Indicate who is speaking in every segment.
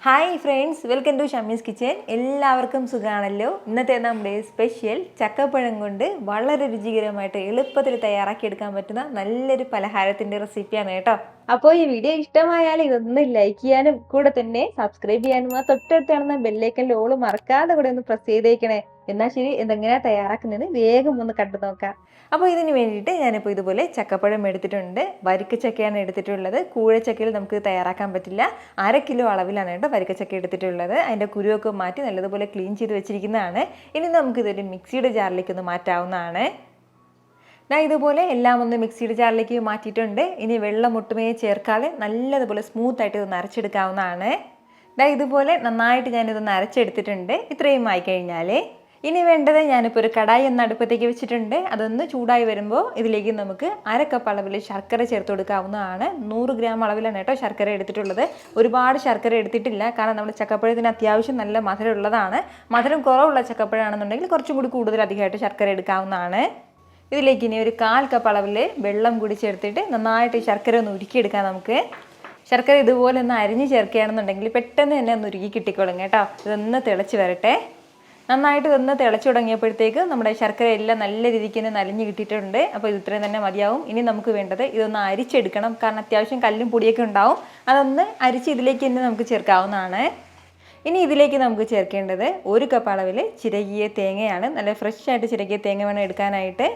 Speaker 1: Hi friends, welcome to Shammi's kitchen. എല്ലാവർക്കും സുഖമാണല്ലോ. ഇന്നത്തെ നമ്മുടെ സ്പെഷ്യൽ ചക്കപ്പഴം കൊണ്ട് വളരെ രുചികരമായിട്ട് എളുപ്പത്തിൽ തയ്യാറാക്കിയെടുക്കാൻ പറ്റുന്ന നല്ലൊരു പലഹാരത്തിൻ്റെ റെസിപ്പിയാണ് കേട്ടോ. അപ്പോൾ ഈ വീഡിയോ ഇഷ്ടമായാൽ ഇതൊന്ന് ലൈക്ക് ചെയ്യാനും കൂടെ തന്നെ സബ്സ്ക്രൈബ് ചെയ്യാനും ആ തൊട്ടടുത്ത് കാണുന്ന ബെല്ലൈക്കൻ്റെ ഓൾ മറക്കാതെ കൂടെ ഒന്ന് പ്രസ് ചെയ്തേക്കണേ. എന്നാൽ ശരി, എന്തെങ്ങനെയാണ് തയ്യാറാക്കുന്നത് വേഗം ഒന്ന് കണ്ടു നോക്കാം. അപ്പോൾ ഇതിന് വേണ്ടിയിട്ട് ഞാനിപ്പോൾ ഇതുപോലെ ചക്കപ്പഴം എടുത്തിട്ടുണ്ട്. വരിക്കച്ചക്കയാണ് എടുത്തിട്ടുള്ളത്. കൂഴച്ചക്കയിൽ നമുക്ക് തയ്യാറാക്കാൻ പറ്റില്ല. 1/2 കിലോ അളവിലാണ് കേട്ടോ വരിക്കച്ചക്ക എടുത്തിട്ടുള്ളത്. അതിൻ്റെ കുരുവൊക്കെ മാറ്റി നല്ലതുപോലെ ക്ലീൻ ചെയ്ത് വെച്ചിരിക്കുന്നതാണ്. ഇനി നമുക്കിതൊരു മിക്സിയുടെ ജാറിലേക്ക് ഒന്ന് മാറ്റാവുന്നതാണ്. ഇതുപോലെ എല്ലാം ഒന്ന് മിക്സിയുടെ ജാറിലേക്ക് മാറ്റിയിട്ടുണ്ട്. ഇനി വെള്ളം ഒട്ടുമേ ചേർക്കാതെ നല്ലതുപോലെ സ്മൂത്തായിട്ട് ഇതൊന്ന് അരച്ചെടുക്കാവുന്നതാണ്. ഇതുപോലെ നന്നായിട്ട് ഞാനിതൊന്ന് അരച്ചെടുത്തിട്ടുണ്ട്. ഇത്രയും ആയിക്കഴിഞ്ഞാൽ ഇനി വേണ്ടത്, ഞാനിപ്പോൾ ഒരു കടായി ഒന്ന് അടുപ്പത്തേക്ക് വെച്ചിട്ടുണ്ട്. അതൊന്ന് ചൂടായി വരുമ്പോൾ ഇതിലേക്ക് നമുക്ക് 1/2 കപ്പ് അളവിൽ ശർക്കര ചേർത്ത് കൊടുക്കാവുന്നതാണ്. 100 ഗ്രാം അളവിലാണ് കേട്ടോ ശർക്കര എടുത്തിട്ടുള്ളത്. ഒരുപാട് ശർക്കര എടുത്തിട്ടില്ല, കാരണം നമ്മുടെ ചക്കപ്പഴത്തിന് അത്യാവശ്യം നല്ല മധുരം ഉള്ളതാണ്. മധുരം കുറവുള്ള ചക്കപ്പഴമാണെന്നുണ്ടെങ്കിൽ കുറച്ചും കൂടി കൂടുതൽ അധികമായിട്ട് ശർക്കര എടുക്കാവുന്നതാണ്. ഇതിലേക്ക് ഇനി ഒരു 1/4 കപ്പ് അളവിൽ വെള്ളം കൂടി ചേർത്തിട്ട് നന്നായിട്ട് ശർക്കര ഒന്ന് ഉരുക്കിയെടുക്കാം. നമുക്ക് ശർക്കര ഇതുപോലെ ഒന്ന് അരിഞ്ഞ് ചേർക്കുകയാണെന്നുണ്ടെങ്കിൽ പെട്ടെന്ന് തന്നെ ഒന്ന് ഉരുക്കി കിട്ടിക്കോളും കേട്ടോ. ഇതൊന്ന് തിളച്ച് വരട്ടെ. നന്നായിട്ട് ഇതൊന്ന് തിളച്ചു തുടങ്ങിയപ്പോഴത്തേക്ക് നമ്മുടെ ശർക്കര എല്ലാം നല്ല രീതിക്ക് തന്നെ നലിഞ്ഞ് കിട്ടിയിട്ടുണ്ട്. അപ്പോൾ ഇത് ഇത്രയും തന്നെ മതിയാവും. ഇനി നമുക്ക് വേണ്ടത് ഇതൊന്ന് അരിച്ചെടുക്കണം, കാരണം അത്യാവശ്യം കല്ലും പൊടിയൊക്കെ ഉണ്ടാവും. അതൊന്ന് അരിച്ച് ഇതിലേക്ക് തന്നെ നമുക്ക് ചേർക്കാവുന്നതാണ്. ഇനി ഇതിലേക്ക് നമുക്ക് ചേർക്കേണ്ടത് 1 കപ്പ് അളവിൽ ചിരകിയ തേങ്ങയാണ്. നല്ല ഫ്രഷ് ആയിട്ട് ചിരകിയ തേങ്ങ വേണം എടുക്കാനായിട്ട്.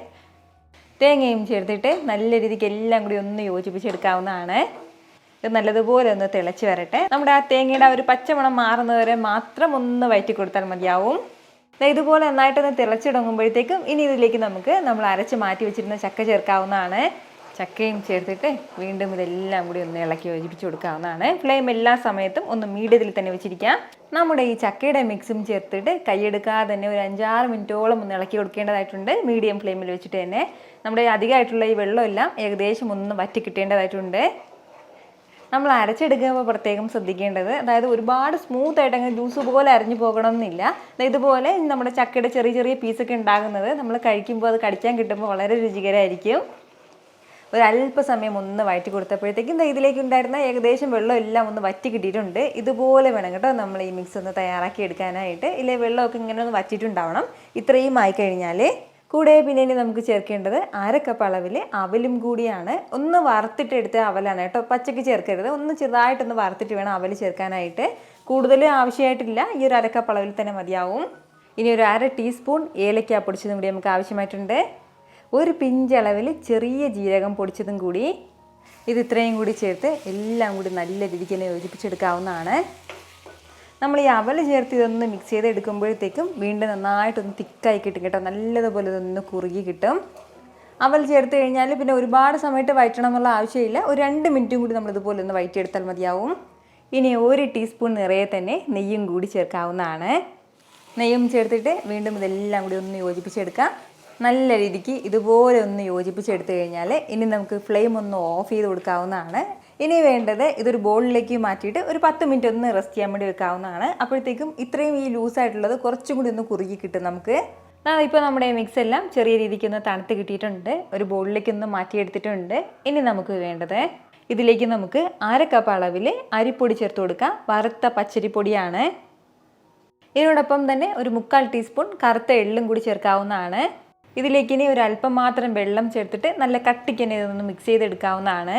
Speaker 1: തേങ്ങയും ചേർത്തിട്ട് നല്ല രീതിക്ക് എല്ലാം കൂടി ഒന്ന് യോജിപ്പിച്ചെടുക്കാവുന്നതാണ്. ഇത് നല്ലതുപോലെ ഒന്ന് തിളച്ച് വരട്ടെ. നമ്മുടെ ആ തേങ്ങയുടെ ഒരു പച്ചമണം മാറുന്നവരെ മാത്രം ഒന്ന് വഴറ്റി കൊടുത്താൽ മതിയാവും. ഇതുപോലെ നന്നായിട്ടൊന്ന് തിളച്ചിടങ്ങുമ്പോഴത്തേക്കും ഇനി ഇതിലേക്ക് നമുക്ക് നമ്മൾ അരച്ച് മാറ്റി വെച്ചിരുന്ന ചക്ക ചേർക്കാവുന്നതാണ്. ചക്കയും ചേർത്തിട്ട് വീണ്ടും ഇതെല്ലാം കൂടി ഒന്ന് ഇളക്കി യോജിപ്പിച്ച് കൊടുക്കാവുന്നതാണ്. ഫ്ലെയിം എല്ലാ സമയത്തും ഒന്ന് മീഡിയത്തിൽ തന്നെ വെച്ചിരിക്കാം. നമ്മുടെ ഈ ചക്കയുടെ മിക്സും ചേർത്തിട്ട് കൈയെടുക്കാതെ തന്നെ ഒരു 5-6 മിനിറ്റോളം ഒന്ന് ഇളക്കി കൊടുക്കേണ്ടതായിട്ടുണ്ട്. മീഡിയം ഫ്ലെയിമിൽ വെച്ചിട്ട് തന്നെ നമ്മുടെ അധികമായിട്ടുള്ള ഈ വെള്ളമെല്ലാം ഏകദേശം ഒന്ന് വറ്റി കിട്ടേണ്ടതായിട്ടുണ്ട്. നമ്മൾ അരച്ചെടുക്കുമ്പോൾ പ്രത്യേകം ശ്രദ്ധിക്കേണ്ടത്, അതായത് ഒരുപാട് സ്മൂത്തായിട്ട് അങ്ങനെ ജ്യൂസ് പോലെ അരിഞ്ഞു പോകണമെന്നില്ല. ഇതുപോലെ നമ്മുടെ ചക്കയുടെ ചെറിയ ചെറിയ പീസൊക്കെ ഉണ്ടാകുന്നത് നമ്മൾ കഴിക്കുമ്പോൾ അത് കടിക്കാൻ കിട്ടുമ്പോൾ വളരെ രുചികരമായിരിക്കും. ഒരല്പസമയം ഒന്ന് വഴറ്റി കൊടുത്തപ്പോഴത്തേക്കും ഇതിലേക്ക് ഉണ്ടായിരുന്ന ഏകദേശം വെള്ളം എല്ലാം ഒന്ന് വറ്റി കിട്ടിയിട്ടുണ്ട്. ഇതുപോലെ വേണം കേട്ടോ നമ്മൾ ഈ മിക്സ് ഒന്ന് തയ്യാറാക്കി എടുക്കാനായിട്ട്. ഇല്ലേ, വെള്ളമൊക്കെ ഇങ്ങനെ ഒന്ന് വറ്റിയിട്ടുണ്ടാവണം. ഇത്രയും ആയിക്കഴിഞ്ഞാൽ കൂടെ പിന്നെ ഇനി നമുക്ക് ചേർക്കേണ്ടത് 1/2 കപ്പ് അളവിൽ അവലും കൂടിയാണ്. ഒന്ന് വറുത്തിട്ട് എടുത്ത അവലാണ് കേട്ടോ, പച്ചയ്ക്ക് ചേർക്കരുത്. ഒന്ന് ചെറുതായിട്ടൊന്ന് വറുത്തിട്ട് വേണം അവൽ ചേർക്കാനായിട്ട്. കൂടുതൽ ആവശ്യമായിട്ടില്ല, ഈ ഒരു 1/2 കപ്പ് അളവിൽ തന്നെ മതിയാവും. ഇനി ഒരു 1/2 ടീസ്പൂൺ ഏലക്ക പൊടിച്ചതും കൂടി നമുക്ക് ആവശ്യമായിട്ടുണ്ട്. ഒരു പിഞ്ചളവിൽ ചെറിയ ജീരകം പൊടിച്ചതും കൂടി. ഇത് ഇത്രയും കൂടി ചേർത്ത് എല്ലാം കൂടി നല്ല രീതിക്ക് തന്നെ യോജിപ്പിച്ചെടുക്കാവുന്നതാണ്. നമ്മൾ ഈ അവൽ ചേർത്ത് ഇതൊന്ന് മിക്സ് ചെയ്ത് എടുക്കുമ്പോഴത്തേക്കും വീണ്ടും നന്നായിട്ടൊന്ന് തിക്കായി കിട്ടും കേട്ടോ. നല്ലതുപോലെ ഇതൊന്ന് കുറുകി കിട്ടും. അവൽ ചേർത്ത് കഴിഞ്ഞാൽ പിന്നെ ഒരുപാട് സമയത്ത് വഴറ്റണം എന്നുള്ള ആവശ്യമില്ല. ഒരു 2 മിനിറ്റും കൂടി നമ്മളിതുപോലെ ഒന്ന് വഴറ്റിയെടുത്താൽ മതിയാവും. ഇനി 1 ടീസ്പൂൺ നിറയെ തന്നെ നെയ്യും കൂടി ചേർക്കാവുന്നതാണ്. നെയ്യും ചേർത്തിട്ട് വീണ്ടും ഇതെല്ലാം കൂടി ഒന്ന് യോജിപ്പിച്ചെടുക്കാം. നല്ല രീതിക്ക് ഇതുപോലെ ഒന്ന് യോജിപ്പിച്ചെടുത്തു കഴിഞ്ഞാൽ ഇനി നമുക്ക് ഫ്ലെയിം ഒന്ന് ഓഫ് ചെയ്ത് കൊടുക്കാവുന്നതാണ്. ഇനി വേണ്ടത് ഇതൊരു ബോളിലേക്ക് മാറ്റിയിട്ട് ഒരു 10 മിനിറ്റ് ഒന്ന് റെസ്റ്റ് ചെയ്യാൻ വേണ്ടി വെക്കാവുന്നതാണ്. അപ്പോഴത്തേക്കും ഇത്രയും ഈ ലൂസായിട്ടുള്ളത് കുറച്ചും കൂടി ഒന്ന് കുറുകി കിട്ടും നമുക്ക്. ഇപ്പോൾ നമ്മുടെ മിക്സ് എല്ലാം ചെറിയ രീതിക്ക് ഒന്ന് തണുത്ത് കിട്ടിയിട്ടുണ്ട്. ഒരു ബോളിലേക്ക് ഒന്ന് മാറ്റിയെടുത്തിട്ടുണ്ട്. ഇനി നമുക്ക് വേണ്ടത് ഇതിലേക്ക് നമുക്ക് 1/2 കപ്പ് അളവിൽ അരിപ്പൊടി ചേർത്ത് കൊടുക്കാം. വറുത്ത പച്ചരിപ്പൊടിയാണ്. ഇതിനോടൊപ്പം തന്നെ ഒരു 1/4 ടീസ്പൂൺ കറുത്ത എള്ളും കൂടി ചേർക്കാവുന്നതാണ്. ഇതിലേക്ക് ഇനി ഒരു അല്പം മാത്രം വെള്ളം ചേർത്തിട്ട് നല്ല കട്ടിക്ക് തന്നെ ഇതൊന്ന് മിക്സ് ചെയ്തെടുക്കാവുന്നതാണ്.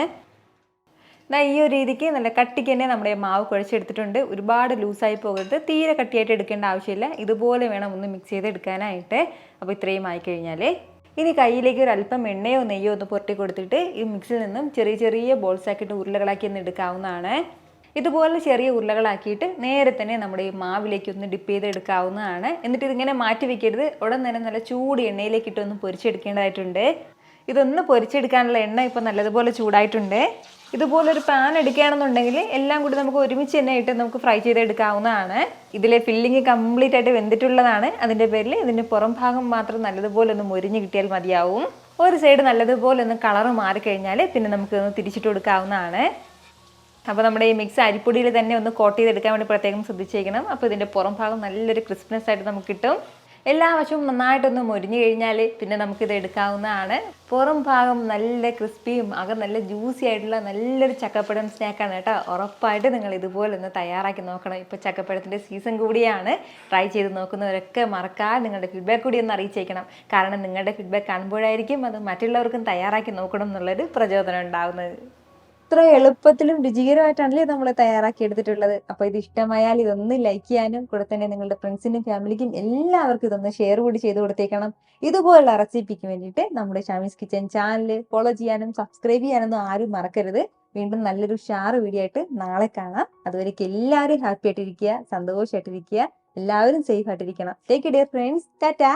Speaker 1: ഈ ഒരു രീതിക്ക് നല്ല കട്ടിക്ക് തന്നെ നമ്മുടെ മാവ് കുഴച്ചെടുത്തിട്ടുണ്ട്. ഒരുപാട് ലൂസായി പോകരുത്, തീരെ കട്ടിയായിട്ട് എടുക്കേണ്ട ആവശ്യമില്ല. ഇതുപോലെ വേണം ഒന്ന് മിക്സ് ചെയ്തെടുക്കാനായിട്ട്. അപ്പോൾ ഇത്രയും ആയിക്കഴിഞ്ഞാൽ ഇനി കയ്യിലേക്ക് ഒരു അല്പം എണ്ണയോ നെയ്യോ ഒന്ന് പുരട്ടി കൊടുത്തിട്ട് ഈ മിക്സിൽ നിന്നും ചെറിയ ചെറിയ ബോൾസ് ആക്കിയിട്ട് ഉരുളകളാക്കി ഒന്ന് എടുക്കാവുന്നതാണ്. ഇതുപോലെ ചെറിയ ഉരുളകളാക്കിയിട്ട് നേരെ തന്നെ നമ്മുടെ ഈ മാവിലേക്ക് ഒന്ന് ഡിപ്പ് ചെയ്തെടുക്കാവുന്നതാണ്. എന്നിട്ട് ഇതിങ്ങനെ മാറ്റി വെക്കരുത്, ഉടൻ തന്നെ നല്ല ചൂട് എണ്ണയിലേക്ക് ഇട്ടൊന്ന് പൊരിച്ചെടുക്കേണ്ടതായിട്ടുണ്ട്. ഇതൊന്ന് പൊരിച്ചെടുക്കാനുള്ള എണ്ണ ഇപ്പോൾ നല്ലതുപോലെ ചൂടായിട്ടുണ്ട്. ഇതുപോലൊരു പാൻ എടുക്കുകയാണെന്നുണ്ടെങ്കിൽ എല്ലാം കൂടി നമുക്ക് ഒരുമിച്ച് തന്നെ ഇട്ട് നമുക്ക് ഫ്രൈ ചെയ്തെടുക്കാവുന്നതാണ്. ഇതിലെ ഫില്ലിങ് കംപ്ലീറ്റ് ആയിട്ട് വെന്തിട്ടുള്ളതാണ്. അതിൻ്റെ പേരിൽ ഇതിൻ്റെ പുറം ഭാഗം മാത്രം നല്ലതുപോലെ ഒന്ന് മൊരിഞ്ഞ് കിട്ടിയാൽ മതിയാവും. ഒരു സൈഡ് നല്ലതുപോലെ ഒന്ന് കളറ് മാറിക്കഴിഞ്ഞാൽ പിന്നെ നമുക്കൊന്ന് തിരിച്ചിട്ട് കൊടുക്കാവുന്നതാണ്. അപ്പോൾ നമ്മുടെ ഈ മിക്സ് അരിപ്പൊടിയിൽ തന്നെ ഒന്ന് കോട്ട് ചെയ്തെടുക്കാൻ വേണ്ടി പ്രത്യേകം ശ്രദ്ധിച്ചേക്കണം. അപ്പോൾ ഇതിൻ്റെ പുറം ഭാഗം നല്ലൊരു ക്രിസ്പ്നെസ് ആയിട്ട് നമുക്ക് കിട്ടും. എല്ലാ വശവും നന്നായിട്ടൊന്ന് മൊരിഞ്ഞു കഴിഞ്ഞാൽ പിന്നെ നമുക്കിത് എടുക്കാവുന്നതാണ്. പുറം ഭാഗം നല്ല ക്രിസ്പിയും അകം നല്ല ജ്യൂസി ആയിട്ടുള്ള നല്ലൊരു ചക്കപ്പഴം സ്നാക്കാണ് കേട്ടോ. ഉറപ്പായിട്ട് നിങ്ങൾ ഇതുപോലെ ഒന്ന് തയ്യാറാക്കി നോക്കണം. ഇപ്പോൾ ചക്കപ്പഴത്തിൻ്റെ സീസൺ കൂടിയാണ്. ട്രൈ ചെയ്ത് നോക്കുന്നവരൊക്കെ മറക്കാതെ നിങ്ങളുടെ ഫീഡ്ബാക്ക് കൂടി ഒന്ന് അറിയിച്ചേക്കണം. കാരണം നിങ്ങളുടെ ഫീഡ്ബാക്ക് കാണുമ്പോഴായിരിക്കും അത് മറ്റുള്ളവർക്കും തയ്യാറാക്കി നോക്കണം എന്നുള്ളൊരു പ്രചോദനം ഉണ്ടാവുന്നത്. ഇത്ര എളുപ്പത്തിലും രുചികരമായിട്ടാണല്ലേ നമ്മൾ തയ്യാറാക്കി എടുത്തിട്ടുള്ളത്. അപ്പോൾ ഇത് ഇഷ്ടമായാൽ ഇതൊന്ന് ലൈക്ക് ചെയ്യാനും കൂടെ തന്നെ നിങ്ങളുടെ ഫ്രണ്ട്സിനും ഫാമിലിക്കും എല്ലാവർക്കും ഇതൊന്ന് ഷെയർ കൂടി ചെയ്ത് കൊടുത്തേക്കണം. ഇതുപോലുള്ള റെസിപ്പിക്ക് വേണ്ടിയിട്ട് നമ്മുടെ ഷാമീസ് കിച്ചൻ ചാനൽ ഫോളോ ചെയ്യാനും സബ്സ്ക്രൈബ് ചെയ്യാനൊന്നും ആരും മറക്കരുത്. വീണ്ടും നല്ലൊരു ഷാർ വീഡിയോ ആയിട്ട് നാളെ കാണാം. അതുവരേക്കും എല്ലാവരും ഹാപ്പി ആയിട്ടിരിക്കുക, സന്തോഷമായിട്ടിരിക്കുക, എല്ലാവരും സേഫ് ആയിട്ടിരിക്കണം. Take care friends. ടാറ്റാ.